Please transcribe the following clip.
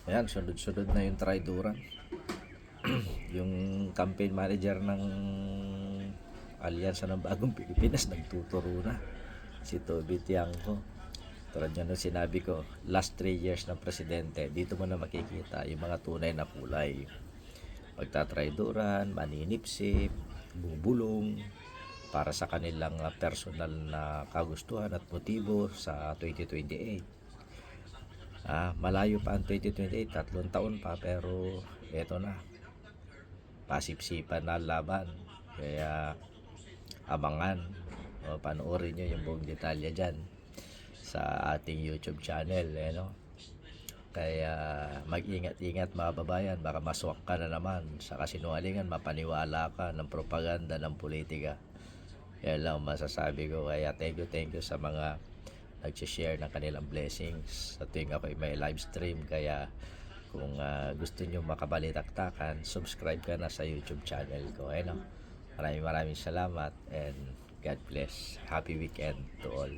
Ayan, sunod-sunod na yung traiduran. Yung campaign manager ng Alyansa ng Bagong Pilipinas nagtuturo na, si Toby Tiangco. Tulad nga nung sinabi ko, last 3 years ng presidente, dito mo na makikita yung mga tunay na kulay. Pagtatraiduran, maninipsip, bubulong para sa kanilang personal na kagustuhan at motibo sa 2028. Malayo pa ang 2028, 3 taon pa, pero eto na, pasipsipan na laban. Kaya abangan o panoorin nyo yung buong detalye dyan sa ating YouTube channel, no? Kaya mag-ingat-ingat mga babayan, baka maswak ka na naman sa kasinungalingan, mapaniwala ka ng propaganda ng politika. Yan lang masasabi ko. Kaya thank you sa mga nag-share ng kanilang blessings sa tuwing ako may live stream. Kaya kung gusto nyo makabalitaktakan, subscribe ka na sa YouTube channel ko. Maraming salamat and God bless. Happy weekend to all.